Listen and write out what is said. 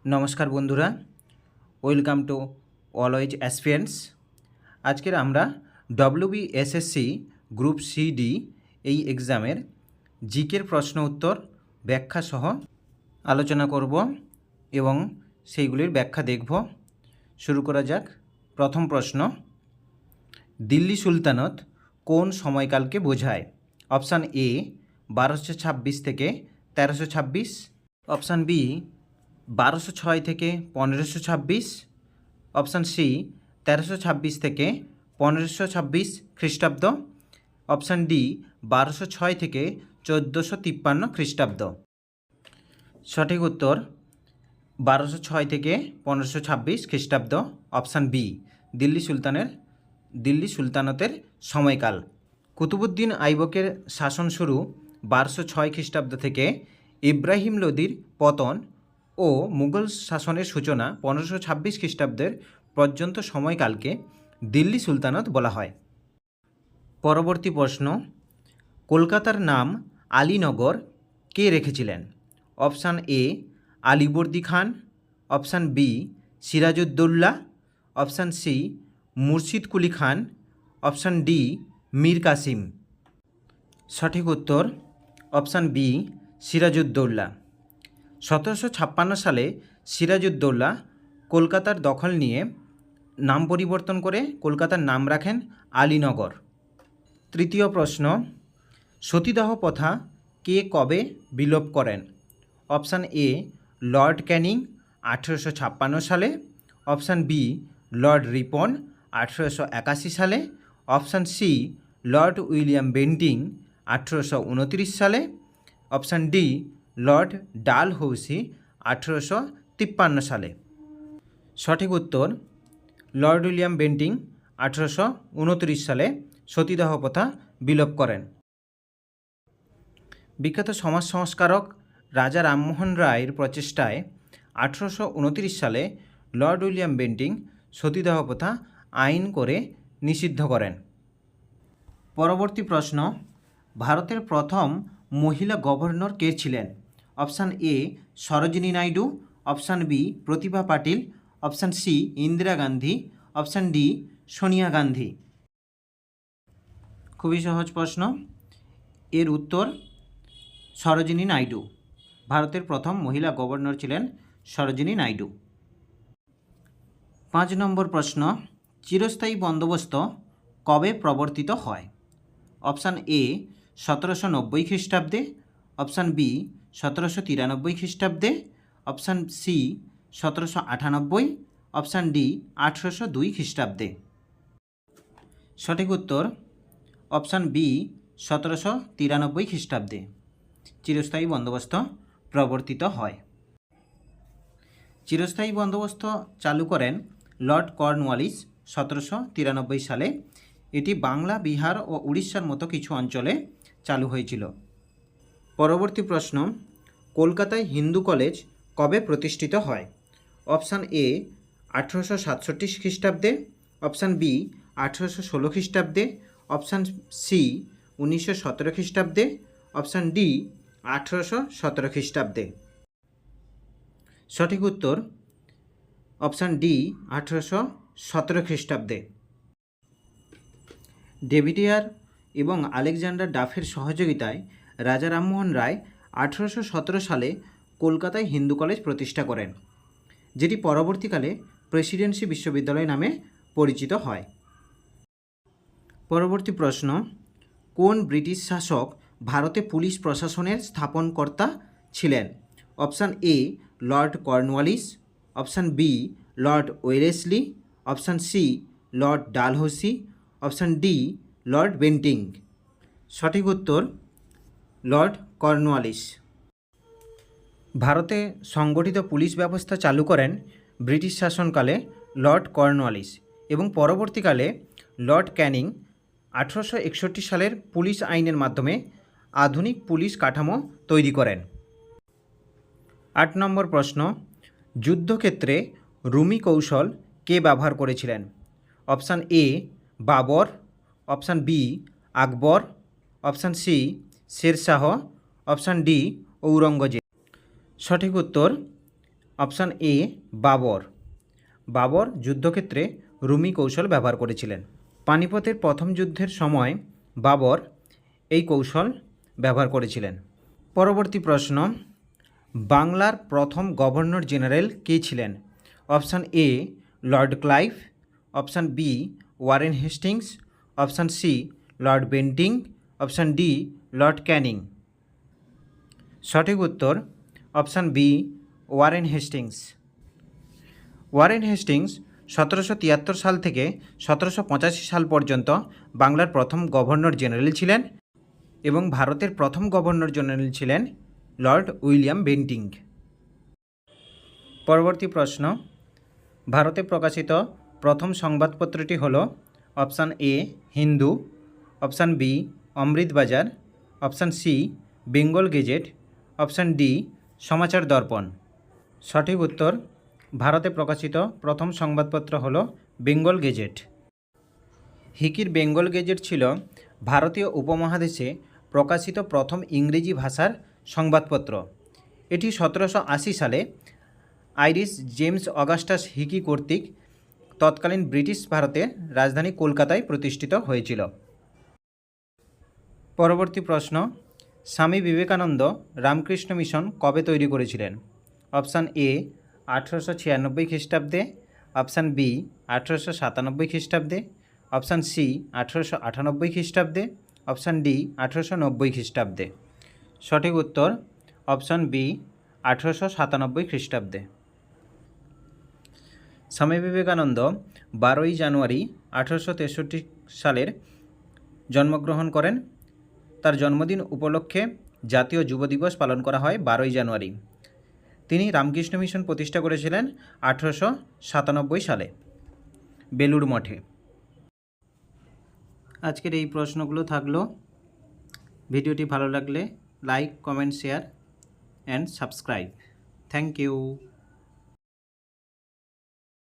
নমস্কার বন্ধুরা, welcome to always aspirants. আজকের আমরা WBSSC গ্রুপ CD এই এক্সামের জিকের প্রশ্ন উত্তর ব্যাখ্যা সহ আলোচনা করব এবং সেইগুলির ব্যাখ্যা দেখব। শুরু করা যাক। প্রথম প্রশ্ন, দিল্লি সুলতানত কোন সময়কালকে বোঝায়? অপশান এ 1226 থেকে 1326, অপশান বি 1206 থেকে 1526, অপশান সি 1326 থেকে 1526 খ্রিস্টাব্দ, অপশান ডি 1206 থেকে 1453 খ্রিস্টাব্দ। সঠিক উত্তর 1206 থেকে 1526 খ্রিস্টাব্দ, অপশান বি দিল্লি সুলতানতের সময়কাল। কুতুবুদ্দিন আইবকের শাসন শুরু 1206 খ্রিস্টাব্দ থেকে ইব্রাহিম লোদির পতন ও মুঘল শাসনের সূচনা 1526 খ্রিস্টাব্দের পর্যন্ত সময়কালকে দিল্লি সুলতানত বলা হয়। পরবর্তী প্রশ্ন, কলকাতার নাম আলীনগর কে রেখেছিলেন? Option A Alivardi Khan, option B Sirajuddaulah, option C Murshid Quli Khan, option D Mir Qasim. সঠিক উত্তর অপশান বি সিরাজউদ্দৌলা। 1756 সালে সিরাজউদ্দৌলা কলকাতার দখল নিয়ে নাম পরিবর্তন করে কলকাতার নাম রাখেন আলীনগর। তৃতীয় প্রশ্ন, সতীদাহ প্রথা কে কবে বিলোপ করেন? অপশান এ লর্ড ক্যানিং 1856 সালে, অপশান বি লর্ড রিপন 1881 সালে, option C lord William Bentinck 1829 সালে, অপশান ডি লর্ড ডালহৌসি 1853 সালে। সঠিক উত্তর লর্ড উইলিয়াম বেন্টিং 1829 সালে সতীদাহ প্রথা বিলোপ করেন। বিখ্যাত সমাজ সংস্কারক রাজা রামমোহন রায়ের প্রচেষ্টায় 1829 সালে লর্ড উইলিয়াম বেন্টিং সতীদাহ প্রথা আইন করে নিষিদ্ধ করেন। পরবর্তী প্রশ্ন, ভারতের প্রথম মহিলা গভর্নর কে ছিলেন? Option A Sarojini Naidu, option B Pratibha Patil, option C Indira Gandhi, option D Sonia Gandhi. খুবই সহজ প্রশ্ন, এর উত্তর সরোজিনী নাইডু। ভারতের প্রথম মহিলা গভর্নর ছিলেন সরোজিনী নাইডু। 5 নম্বর প্রশ্ন, চিরস্থায়ী বন্দোবস্ত কবে প্রবর্তিত হয়? অপশান এ 1790 খ্রিস্টাব্দে, অপশান বি 1793 খ্রিস্টাব্দে, অপশান সি 1798, অপশান ডি 1802 খ্রিস্টাব্দে। সঠিক উত্তর অপশান বি 1793 খ্রিস্টাব্দে চিরস্থায়ী বন্দোবস্ত প্রবর্তিত হয়। চিরস্থায়ী বন্দোবস্ত চালু করেন লর্ড কর্নওয়ালিস 1793 সালে। এটি বাংলা, বিহার ও উড়িষ্যার মতো কিছু অঞ্চলে চালু হয়েছিল। পরবর্তী প্রশ্ন, কলকাতায় হিন্দু কলেজ কবে প্রতিষ্ঠিত হয়? অপশান এ 1867 খ্রিস্টাব্দে, অপশান বি 1816 খ্রিস্টাব্দে, অপশান সি 1917 খ্রিস্টাব্দে, অপশান ডি 1817 খ্রিস্টাব্দে। সঠিক উত্তর অপশান ডি 1817 খ্রিস্টাব্দে। ডেভিডিয়ার এবং আলেকজান্ডার ডাফের সহযোগিতায় রাজা রামমোহন রায় 1817 সালে কলকাতায় হিন্দু কলেজ প্রতিষ্ঠা করেন, যেটি পরবর্তীকালে প্রেসিডেন্সি বিশ্ববিদ্যালয় নামে পরিচিত হয়। পরবর্তী প্রশ্ন, কোন ব্রিটিশ শাসক ভারতে পুলিশ প্রশাসনের স্থাপনকর্তা ছিলেন? Option A lord Cornwallis, option B lord Wellesley, option C lord Dalhousie, option D lord Bentinck. সঠিক উত্তর লর্ড কর্নওয়ালিস। ভারতে সংগঠিত পুলিশ ব্যবস্থা চালু করেন ব্রিটিশ শাসনকালে লর্ড কর্নওয়ালিস এবং পরবর্তীকালে লর্ড ক্যানিং 1861 সালের পুলিশ আইনের মাধ্যমে আধুনিক পুলিশ কাঠামো তৈরি করেন। 8 নম্বর প্রশ্ন, যুদ্ধক্ষেত্রে রুমি কৌশল কে ব্যবহার করেছিলেন? Option A Babur, option B Akbar, option C Sher Shah, option D Aurangzeb. সঠিক উত্তর অপশান এ বাবর। বাবর যুদ্ধক্ষেত্রে রুমি কৌশল ব্যবহার করেছিলেন। পানিপথের প্রথম যুদ্ধের সময় বাবর এই কৌশল ব্যবহার করেছিলেন। পরবর্তী প্রশ্ন, বাংলার প্রথম গভর্নর জেনারেল কে ছিলেন? Option A lord Clive, option B Warren Hastings, option C lord Bentinck, option D lord Canning. সঠিক উত্তর option B Warren Hastings. Warren Hastings 1773 সাল থেকে 1785 সাল পর্যন্ত বাংলার প্রথম গভর্নর জেনারেল ছিলেন এবং ভারতের প্রথম গভর্নর জেনারেল ছিলেন লর্ড উইলিয়াম বেন্টিং। পরবর্তী প্রশ্ন, ভারতে প্রকাশিত প্রথম সংবাদপত্রটি হল option A Hindu, option B Amritabazar, option C Bengal gazette, option D Samachar Darpan. সঠিক উত্তর ভারতে প্রকাশিত প্রথম সংবাদপত্র হল বেঙ্গল গেজেট। হিকির বেঙ্গল গেজেট ছিল ভারতীয় উপমহাদেশে প্রকাশিত প্রথম ইংরেজি ভাষার সংবাদপত্র। এটি 1780 সালে আইরিশ জেমস অগাস্টাস হিকি কর্তৃক তৎকালীন ব্রিটিশ ভারতের রাজধানী কলকাতায় প্রতিষ্ঠিত হয়েছিল। পরবর্তী প্রশ্ন, স্বামী বিবেকানন্দ রামকৃষ্ণ মিশন কবে তৈরি করেছিলেন? অপশান এ 1896 খ্রিস্টাব্দে, অপশান বি 1897 খ্রিস্টাব্দে, অপশান সি 1898 খ্রিস্টাব্দে, অপশান ডি 1890 খ্রিস্টাব্দে। সঠিক উত্তর অপশান বি 1897 খ্রিস্টাব্দে। স্বামী বিবেকানন্দ 12ই জানুয়ারি 1863 সালের জন্মগ্রহণ করেন। তার জন্মদিন উপলক্ষে জাতীয় যুব দিবস পালন করা হয় 12ই জানুয়ারি। তিনি রামকৃষ্ণ মিশন প্রতিষ্ঠা করেছিলেন 1897 সালে বেলুড় মঠে। আজকের এই প্রশ্নগুলো থাকলো। ভিডিওটি ভালো লাগলে like, comment, share and subscribe. Thank you.